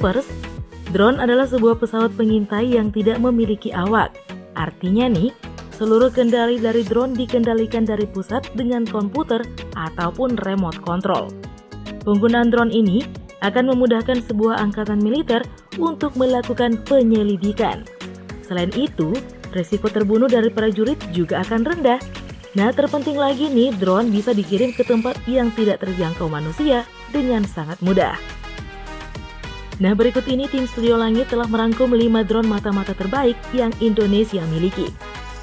First, drone adalah sebuah pesawat pengintai yang tidak memiliki awak. Artinya nih, seluruh kendali dari drone dikendalikan dari pusat dengan komputer ataupun remote control. Penggunaan drone ini akan memudahkan sebuah angkatan militer untuk melakukan penyelidikan. Selain itu, resiko terbunuh dari prajurit juga akan rendah. Nah, terpenting lagi nih, drone bisa dikirim ke tempat yang tidak terjangkau manusia dengan sangat mudah. Nah, berikut ini tim Studio Langit telah merangkum 5 drone mata-mata terbaik yang Indonesia miliki.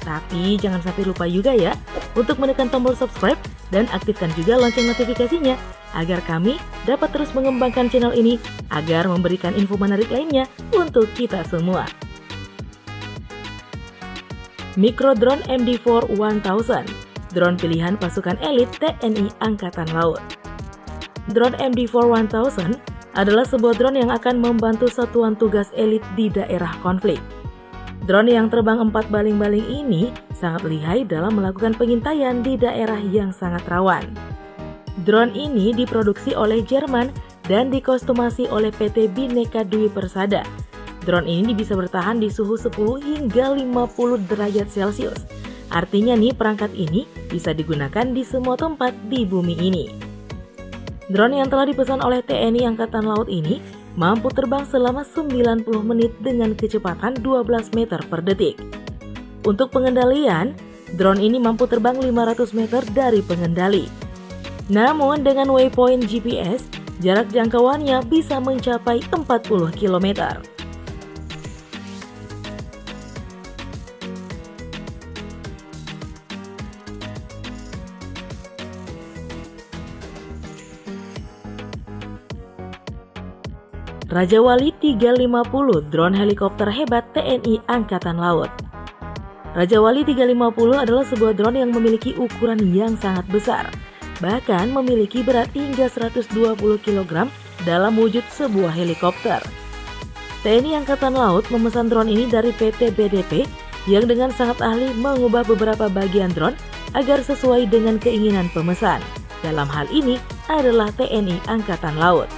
Tapi jangan sampai lupa juga ya untuk menekan tombol subscribe dan aktifkan juga lonceng notifikasinya agar kami dapat terus mengembangkan channel ini agar memberikan info menarik lainnya untuk kita semua. Micro Drone MD4 1000, drone pilihan pasukan elit TNI Angkatan Laut. Drone MD4 1000 adalah sebuah drone yang akan membantu satuan tugas elit di daerah konflik. Drone yang terbang 4 baling-baling ini sangat lihai dalam melakukan pengintaian di daerah yang sangat rawan. Drone ini diproduksi oleh Jerman dan dikostumasi oleh PT Bhinneka Dwi Persada. Drone ini bisa bertahan di suhu 10 hingga 50 derajat Celcius. Artinya nih, perangkat ini bisa digunakan di semua tempat di bumi ini. Drone yang telah dipesan oleh TNI Angkatan Laut ini mampu terbang selama 90 menit dengan kecepatan 12 meter per detik. Untuk pengendalian, drone ini mampu terbang 500 meter dari pengendali. Namun dengan waypoint GPS, jarak jangkauannya bisa mencapai 40 km. Rajawali 350, drone helikopter hebat TNI Angkatan Laut. Rajawali 350 adalah sebuah drone yang memiliki ukuran yang sangat besar, bahkan memiliki berat hingga 120 kg dalam wujud sebuah helikopter. TNI Angkatan Laut memesan drone ini dari PT BDP yang dengan sangat ahli mengubah beberapa bagian drone agar sesuai dengan keinginan pemesan. Dalam hal ini adalah TNI Angkatan Laut.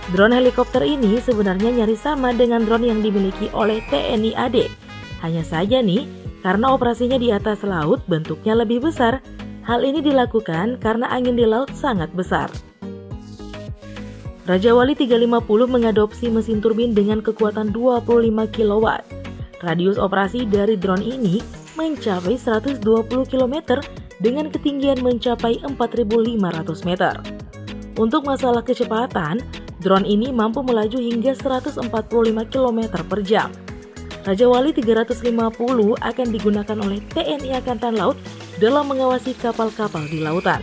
Drone helikopter ini sebenarnya nyaris sama dengan drone yang dimiliki oleh TNI AD. Hanya saja nih, karena operasinya di atas laut bentuknya lebih besar. Hal ini dilakukan karena angin di laut sangat besar. Rajawali 350 mengadopsi mesin turbin dengan kekuatan 25 kW. Radius operasi dari drone ini mencapai 120 km dengan ketinggian mencapai 4.500 meter. Untuk masalah kecepatan, drone ini mampu melaju hingga 145 km per jam. Rajawali 350 akan digunakan oleh TNI Angkatan Laut dalam mengawasi kapal-kapal di lautan.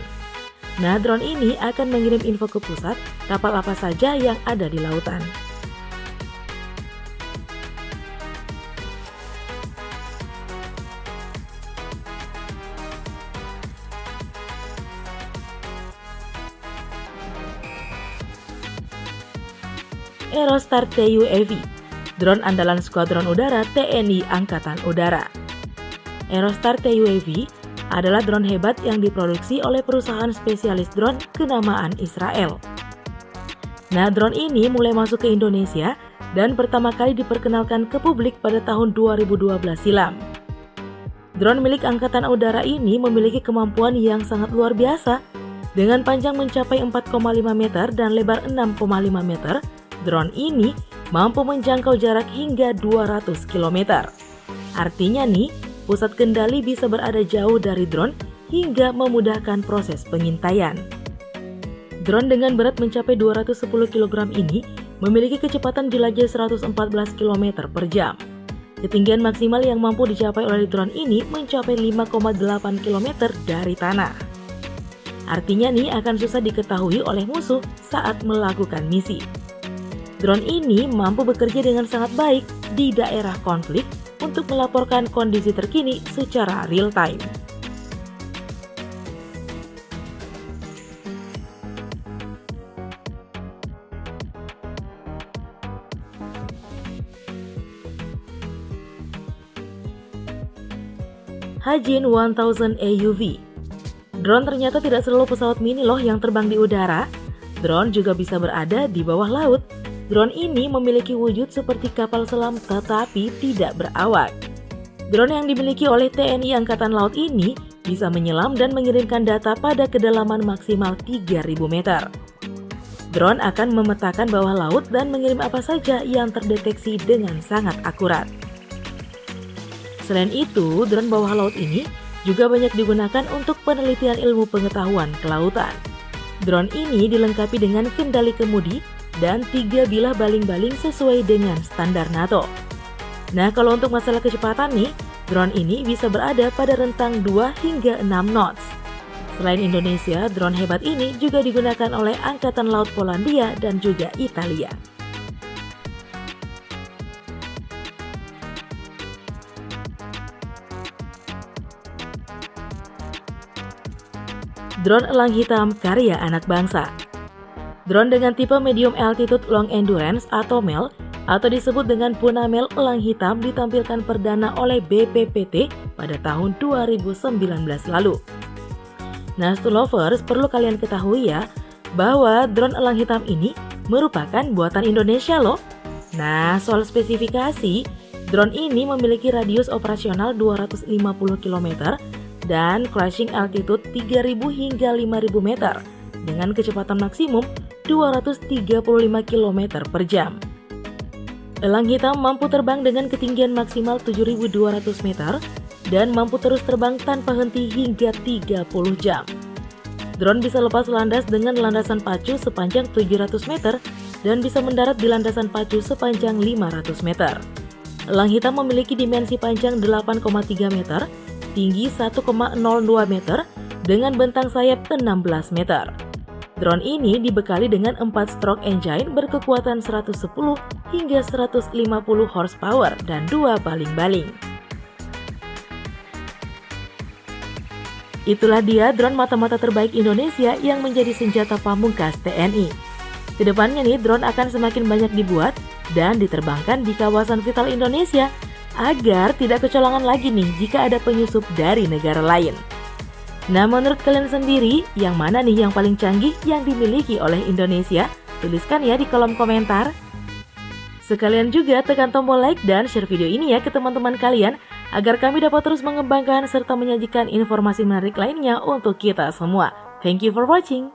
Nah, drone ini akan mengirim info ke pusat kapal apa saja yang ada di lautan. Aerostar TUAV, drone andalan Skuadron Udara TNI Angkatan Udara. Aerostar TUAV adalah drone hebat yang diproduksi oleh perusahaan spesialis drone kenamaan Israel. Nah, drone ini mulai masuk ke Indonesia dan pertama kali diperkenalkan ke publik pada tahun 2012 silam. Drone milik Angkatan Udara ini memiliki kemampuan yang sangat luar biasa. Dengan panjang mencapai 4,5 meter dan lebar 6,5 meter, drone ini mampu menjangkau jarak hingga 200 km. Artinya nih, pusat kendali bisa berada jauh dari drone hingga memudahkan proses pengintaian. Drone dengan berat mencapai 210 kg ini memiliki kecepatan jelajah 114 km per jam. Ketinggian maksimal yang mampu dicapai oleh drone ini mencapai 5,8 km dari tanah. Artinya nih, akan susah diketahui oleh musuh saat melakukan misi. Drone ini mampu bekerja dengan sangat baik di daerah konflik untuk melaporkan kondisi terkini secara real time. Hajin 1000 AUV. Drone ternyata tidak selalu pesawat mini loh yang terbang di udara. Drone juga bisa berada di bawah laut. Drone ini memiliki wujud seperti kapal selam tetapi tidak berawak. Drone yang dimiliki oleh TNI Angkatan Laut ini bisa menyelam dan mengirimkan data pada kedalaman maksimal 3.000 meter. Drone akan memetakan bawah laut dan mengirim apa saja yang terdeteksi dengan sangat akurat. Selain itu, drone bawah laut ini juga banyak digunakan untuk penelitian ilmu pengetahuan kelautan. Drone ini dilengkapi dengan kendali kemudi dan 3 bilah baling-baling sesuai dengan standar NATO. Nah, kalau untuk masalah kecepatan nih, drone ini bisa berada pada rentang 2 hingga 6 knots. Selain Indonesia, drone hebat ini juga digunakan oleh Angkatan Laut Polandia dan juga Italia. Drone elang hitam karya anak bangsa. Drone dengan tipe Medium Altitude Long Endurance atau MEL atau disebut dengan Punamel elang hitam ditampilkan perdana oleh BPPT pada tahun 2019 lalu. Nah, Lovers, perlu kalian ketahui ya bahwa drone elang hitam ini merupakan buatan Indonesia loh. Nah, soal spesifikasi, drone ini memiliki radius operasional 250 km dan crashing altitude 3.000 hingga 5.000 meter dengan kecepatan maksimum 235 km per jam. Elang hitam mampu terbang dengan ketinggian maksimal 7.200 meter dan mampu terus terbang tanpa henti hingga 30 jam. Drone bisa lepas landas dengan landasan pacu sepanjang 700 meter dan bisa mendarat di landasan pacu sepanjang 500 meter. Elang hitam memiliki dimensi panjang 8,3 meter, tinggi 1,02 meter, dengan bentang sayap 16 meter. Drone ini dibekali dengan 4 stroke engine berkekuatan 110 hingga 150 horsepower dan 2 baling-baling. Itulah dia drone mata-mata terbaik Indonesia yang menjadi senjata pamungkas TNI. Kedepannya nih, drone akan semakin banyak dibuat dan diterbangkan di kawasan vital Indonesia agar tidak kecolongan lagi nih jika ada penyusup dari negara lain. Nah, menurut kalian sendiri, yang mana nih yang paling canggih yang dimiliki oleh Indonesia? Tuliskan ya di kolom komentar. Sekalian juga tekan tombol like dan share video ini ya ke teman-teman kalian agar kami dapat terus mengembangkan serta menyajikan informasi menarik lainnya untuk kita semua. Thank you for watching.